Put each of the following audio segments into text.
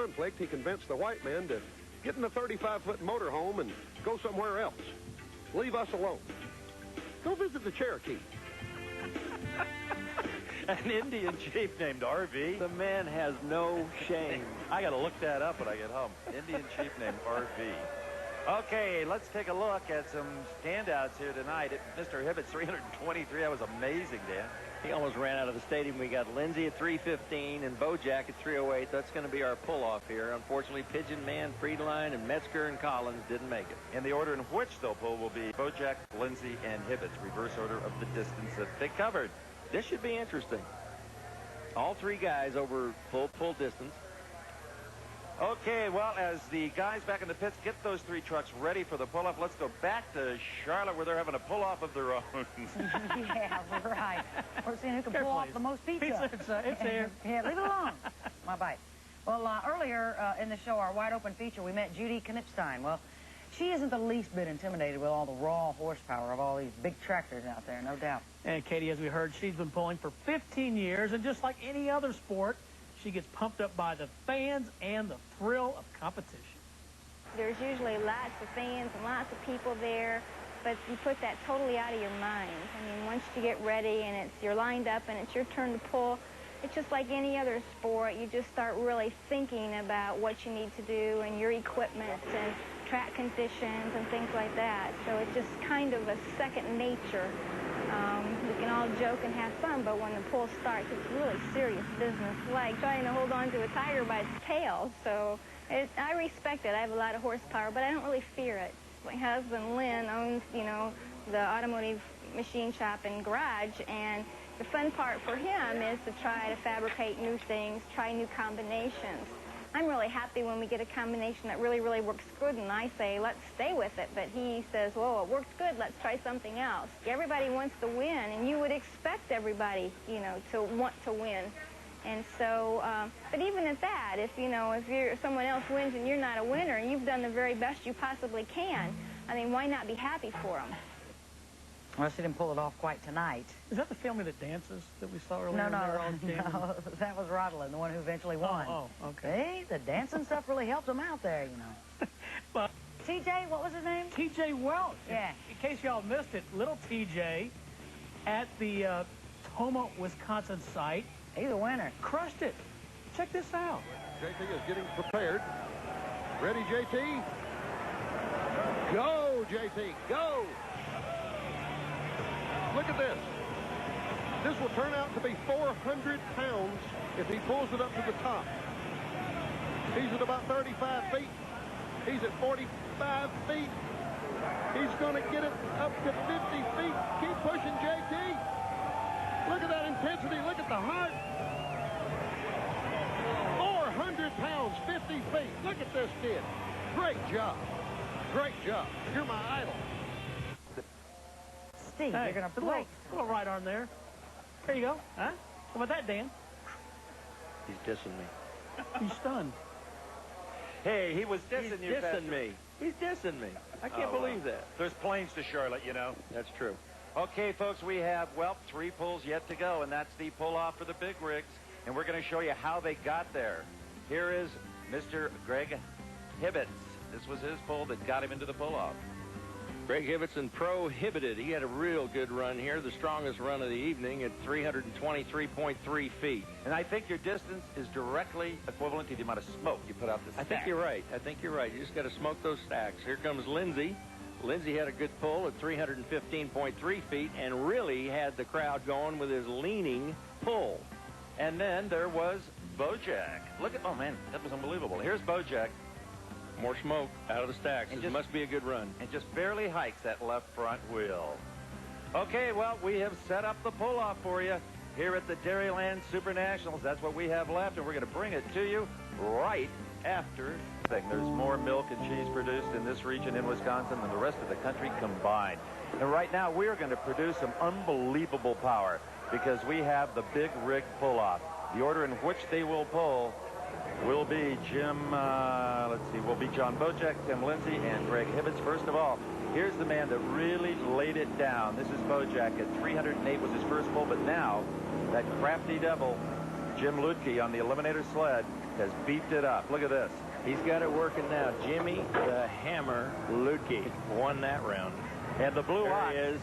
conflict, he convinced the white men to get in a 35-foot motorhome and go somewhere else. Leave us alone. Go visit the Cherokee. An Indian chief named RV? The man has no shame. I got to look that up when I get home. Indian chief named RV. Okay, let's take a look at some standouts here tonight. Mr. Hibbett's 323. That was amazing, Dan. He almost ran out of the stadium. We got Lindsey at 315 and Bojack at 308. That's going to be our pull-off here. Unfortunately, Pigeon Man, Friedline, and Metzger and Collins didn't make it. And the order in which they'll pull will be Bojack, Lindsey, and Hibbett's reverse order of the distance that they covered. This should be interesting. All three guys over full distance. Okay, well, as the guys back in the pits get those three trucks ready for the pull-off, let's go back to Charlotte where they're having a pull-off of their own. Yeah, right. We're seeing who can pull off the most pizza. It's here. Yeah, leave it alone. My bite. Well, earlier in the show, our wide open feature, we met Judy Knipstein. Well, she isn't the least bit intimidated with all the raw horsepower of all these big tractors out there, no doubt. And Katie, as we heard, she's been pulling for 15 years, and just like any other sport, she gets pumped up by the fans and the thrill of competition. There's usually lots of fans and lots of people there, but you put that totally out of your mind. I mean, once you get ready and you're lined up and it's your turn to pull, it's just like any other sport. You just start really thinking about what you need to do and your equipment and track conditions and things like that. So it's just kind of a second nature. We can all joke and have fun, but when the pull starts, it's really serious business, like trying to hold on to a tiger by its tail. So I respect it. I have a lot of horsepower, but I don't really fear it. My husband, Lynn, owns, the automotive machine shop and garage, and the fun part for him is to try to fabricate new things, try new combinations. I'm really happy when we get a combination that really, really works good, and I say, let's stay with it. But he says, well, it works good, let's try something else. Everybody wants to win, and you would expect everybody, to want to win. And so, but even at that, if someone else wins and you're not a winner, and you've done the very best you possibly can, I mean, why not be happy for them? Well, she didn't pull it off quite tonight. Is that the family that dances that we saw earlier? No, that was Rodlin, the one who eventually won. Oh, okay. See, the dancing stuff really helped him out there, But TJ, what was his name? TJ Welch. Yeah. In case y'all missed it, little TJ at the Tomah, Wisconsin site. He's a winner. Crushed it. Check this out. JT is getting prepared. Ready, JT? Go, JT, go! Look at this. This will turn out to be 400 pounds if he pulls it up to the top. He's at about 35 feet. He's at 45 feet. He's going to get it up to 50 feet. Keep pushing, JT. Look at that intensity. Look at the heart. 400 pounds, 50 feet. Look at this kid. Great job. Great job. You're my idol. Steve, hey, you're going to play. A little right arm there. There you go. Huh? How about that, Dan? He's dissing me. He's stunned. Hey, he was dissing you. He's dissing me. He's dissing me. I can't believe that. There's planes to Charlotte, That's true. Okay, folks, we have, 3 pulls yet to go, and that's the pull-off for the big rigs. And we're going to show you how they got there. Here is Mr. Greg Hibbett. This was his pull that got him into the pull-off. Greg Hibbettson prohibited. He had a real good run here, the strongest run of the evening at 323.3 feet. And I think your distance is directly equivalent to the amount of smoke you put out the stack. I think you're right. You just got to smoke those stacks. Here comes Lindsey. Lindsey had a good pull at 315.3 feet and really had the crowd going with his leaning pull. And then there was Bojack. Look at, oh man, that was unbelievable. Here's Bojack. More smoke out of the stacks. It must be a good run. And just barely hikes that left front wheel. Okay, well, we have set up the pull-off for you here at the Dairyland Super Nationals. That's what we have left, and we're going to bring it to you right after. There's more milk and cheese produced in this region in Wisconsin than the rest of the country combined. And right now, we are going to produce some unbelievable power because we have the big rig pull-off. The order in which they will pull will be will be John Bojack, Tim Lindsey, and Greg Hibbets. First of all, here's the man that really laid it down. This is Bojack at 308 was his first pull, but now that crafty devil, Jim Lutke on the Eliminator sled has beefed it up. Look at this. He's got it working now. Jimmy the Hammer Lutke won that round. And the blue ox. There he is.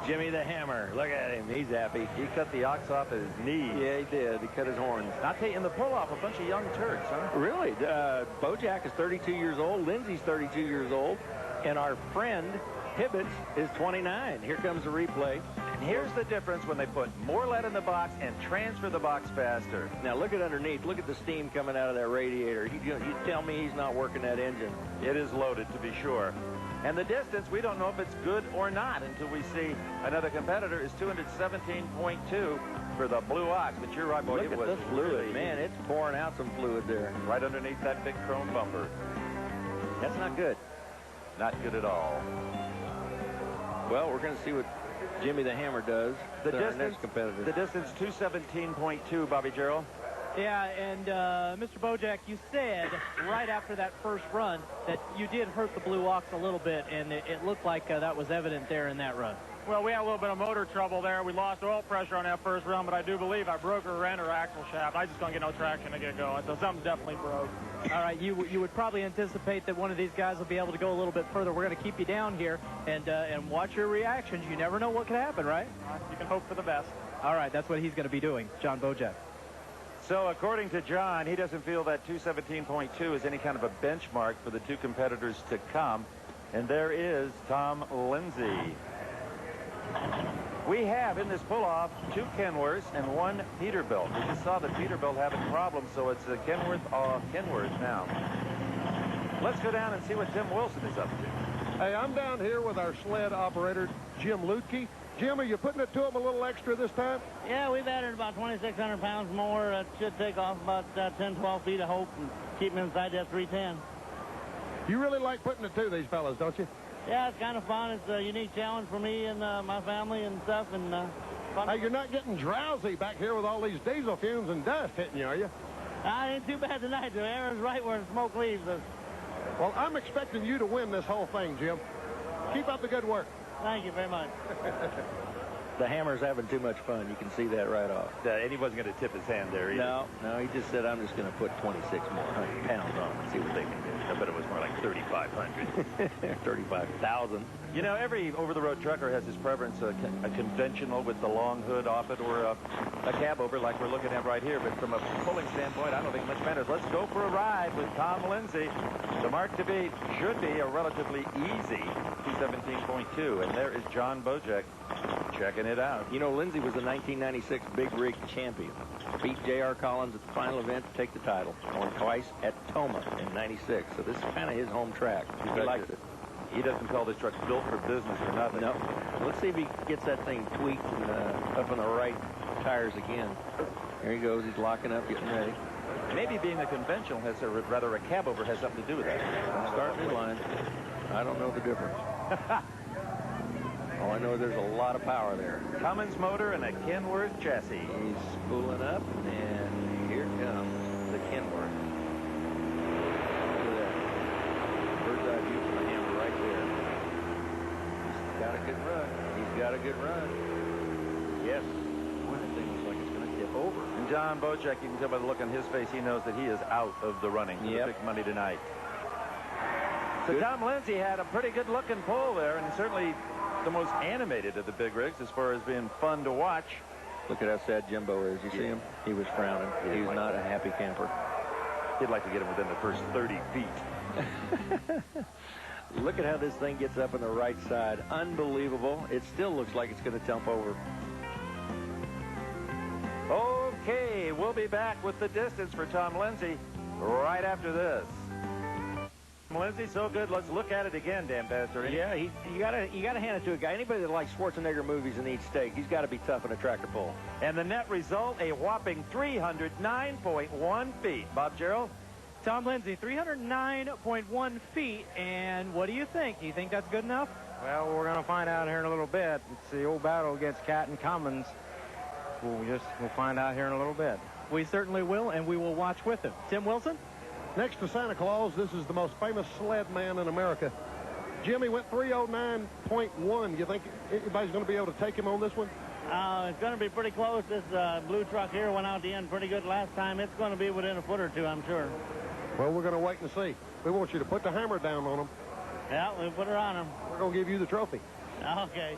Jimmy the Hammer. Look at him. He's happy. He cut the ox off his knee. Yeah, he did. He cut his horns. I'll tell you, in the pull-off, a bunch of young Turks, huh? Really? Bojack is 32 years old. Lindsay's 32 years old. And our friend Hibbets is 29. Here comes the replay. Here's the difference when they put more lead in the box and transfer the box faster. Now look at underneath. Look at the steam coming out of that radiator. You tell me he's not working that engine. It is loaded, to be sure. And the distance, we don't know if it's good or not until we see another competitor is 217.2 for the blue ox. But you're right, boy. Look it at was the fluid. really, Man, it's pouring out some fluid there. right underneath that big chrome bumper. That's not good. Not good at all. Well, we're going to see what Jimmy the Hammer does. The to our next distance, competitor. the distance, 217.2, Bobby Gerald. Yeah, and Mr. Bojack, you said right after that first run that you did hurt the Blue Ox a little bit, and it looked like that was evident there in that run. Well, we had a little bit of motor trouble there. We lost oil pressure on that first run, but I do believe I broke her end or axle shaft. I just don't get no traction to get going, so something definitely broke. All right, you would probably anticipate that one of these guys will be able to go a little bit further. We're going to keep you down here and watch your reactions. You never know what could happen, right? You can hope for the best. All right, that's what he's going to be doing, John Bojack. So according to John, he doesn't feel that 217.2 is any kind of a benchmark for the two competitors to come. And there is Tom Lindsay. We have in this pull-off 2 Kenworths and 1 Peterbilt. We just saw the Peterbilt having problems, so it's a Kenworth now. Let's go down and see what Tim Wilson is up to. Hey, I'm down here with our sled operator, Jim Lutke. Jim, are you putting it to him a little extra this time? Yeah, we've added about 2,600 pounds more. It should take off about 10, 12 feet of hope and keep them inside that 310. You really like putting it to these fellas, don't you? Yeah, it's kind of fun. It's a unique challenge for me and my family and stuff. And fun. Hey, you're not getting drowsy back here with all these diesel fumes and dust hitting you, are you? It ain't too bad tonight. The air is right where the smoke leaves us. Well, I'm expecting you to win this whole thing, Jim. Keep up the good work. Thank you very much. The Hammer's having too much fun. You can see that right off. And he wasn't going to tip his hand there either. No, he just said, I'm just going to put 26 more pounds on and see what they can do. I bet it was more like 3,500. 35,000. You know, every over-the-road trucker has his preference, a conventional with the long hood off it or a cab over like we're looking at right here. But from a pulling standpoint, I don't think much matters. Let's go for a ride with Tom Lindsay. The mark to beat should be a relatively easy 217.2. And there is John Bojack checking it out. You know, Lindsay was the 1996 Big Rig champion. Beat J.R. Collins at the final event to take the title. Won twice at Tomah in 96. So this is kind of his home track. He likes it. He doesn't call this truck built for business or nothing. No. Let's see if he gets that thing tweaked and up on the right tires again. There he goes. He's locking up, getting ready. Maybe being a conventional has rather a cab over has something to do with that. Starting in line. I don't know the difference. All I know is there's a lot of power there. Cummins motor and a Kenworth chassis. He's spooling up, and here comes the Kenworth. Look at that. Bird's eye view from the Hammer right there. He's got a good run. He's got a good run. Yes. Boy, that thing looks like it's going to tip over. And John Bojack, you can tell by the look on his face, he knows that he is out of the running for the big Monday tonight. So Tom Lindsay had a pretty good looking pull there, and certainly the most animated of the big rigs as far as being fun to watch. Look at how sad Jimbo is. You see him? He was frowning. He was not a happy camper. He'd like to get him within the first 30 feet. Look at how this thing gets up on the right side. Unbelievable. It still looks like it's going to jump over. Okay, we'll be back with the distance for Tom Lindsay right after this. Lindsay, so good. Let's look at it again, Dan Pastor. Yeah, you gotta hand it to a guy. Anybody that likes Schwarzenegger movies and eats steak, he's got to be tough in a tractor pull. And the net result, a whopping 309.1 feet. Bob Gerald? Tom Lindsay, 309.1 feet. And what do you think? Do you think that's good enough? Well, we're going to find out here in a little bit. It's the old battle against Cat and Cummins. We'll find out here in a little bit. We certainly will, and we will watch with him. Tim Wilson? Next to Santa Claus, this is the most famous sled man in America. Jimmy went 309.1. You think anybody's going to be able to take him on this one? It's going to be pretty close. This blue truck here went out the end pretty good last time. It's going to be within a foot or two, I'm sure. Well, we're going to wait and see. We want you to put the hammer down on them. Yeah, we'll put her on him. We're going to give you the trophy. Okay.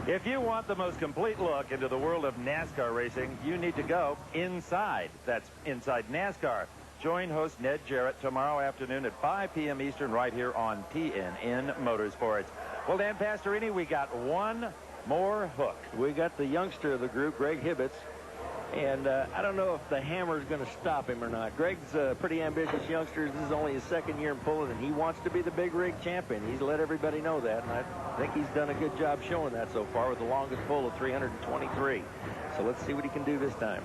If you want the most complete look into the world of NASCAR racing, you need to go inside. That's Inside NASCAR. Join host Ned Jarrett tomorrow afternoon at 5 p.m. Eastern right here on TNN Motorsports. Well, Dan Pastorini, we got one more hook. We got the youngster of the group, Greg Hibbets. And I don't know if the hammer is going to stop him or not. Greg's a pretty ambitious youngster. This is only his second year in pulling, and he wants to be the big rig champion. He's let everybody know that, and I think he's done a good job showing that so far with the longest pull of 323. So let's see what he can do this time.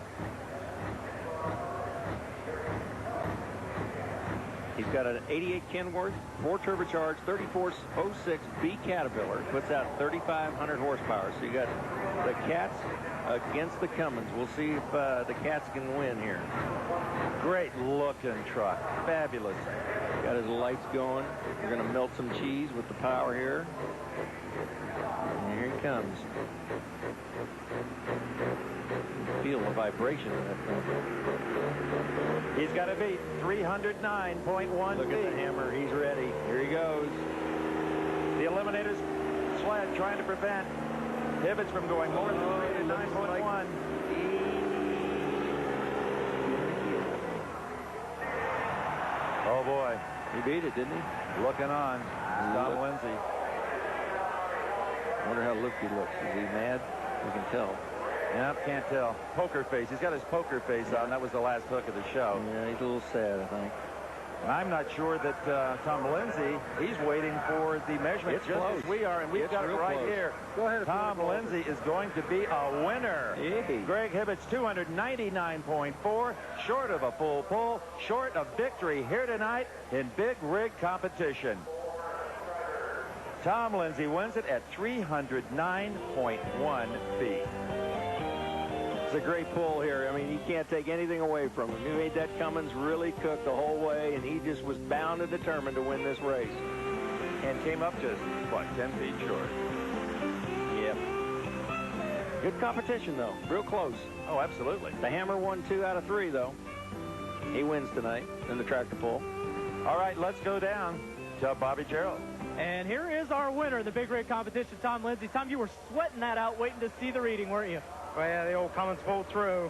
He's got an 88 Kenworth, 4 turbocharged, 3406 B Caterpillar. Puts out 3,500 horsepower. So you got the Cats against the Cummins. We'll see if the Cats can win here. Great looking truck. Fabulous. Got his lights going. We're going to melt some cheese with the power here. And here he comes. Feel the vibration in that thing. He's got to beat 309.1 Look feet. at the hammer. He's ready. Here he goes. The Eliminator's sled trying to prevent Hibbets from going more than 309.1. Oh, boy. He beat it, didn't he? Looking on. Tom Lindsay. Wonder how Lifty looks. Is he mad? We can tell. Yeah, can't tell. Poker face. He's got his poker face on. That was the last hook of the show. Yeah, he's a little sad, I think. I'm not sure that Tom Lindsay, he's waiting for the measurement It's just close. as we are, and we've It's got it real right close. here. Go ahead. Tom Lindsay is going to be a winner. Hey. Greg Hibbets, 299.4, short of a full pull, short of victory here tonight in big rig competition. Tom Lindsay wins it at 309.1 feet. It's a great pull here. I mean, you can't take anything away from him. He made that Cummins really cook the whole way, and he just was bound and determined to win this race. And came up just, what, 10 feet short. Yep. Good competition, though. Real close. Oh, absolutely. The hammer won 2 out of 3, though. He wins tonight in the tractor pull. All right, let's go down to Bobby Gerald. And here is our winner in the big rig competition, Tom Lindsay. Tom, you were sweating that out, waiting to see the reading, weren't you? Well, yeah, the old Cummins pulled through.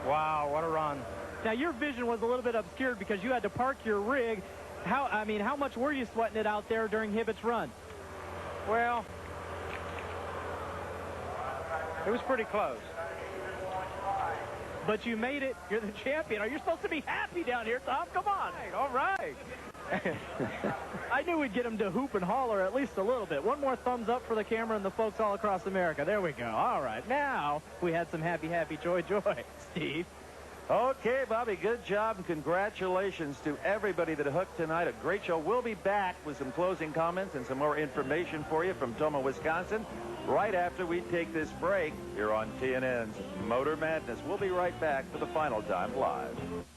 Wow, what a run. Now, your vision was a little bit obscured because you had to park your rig. How much were you sweating it out there during Hibbett's run? Well, it was pretty close. But you made it. You're the champion. Are you supposed to be happy down here, Tom? Come on. Hey, all right. I knew we'd get him to hoop and holler at least a little bit. One more thumbs up for the camera and the folks all across America. There we go. All right. Now we had some happy, happy, joy, joy. Steve. Okay, Bobby, good job, and congratulations to everybody that hooked tonight. A great show. We'll be back with some closing comments and some more information for you from Tomah, Wisconsin, right after we take this break here on TNN's Motor Madness. We'll be right back for the final time live.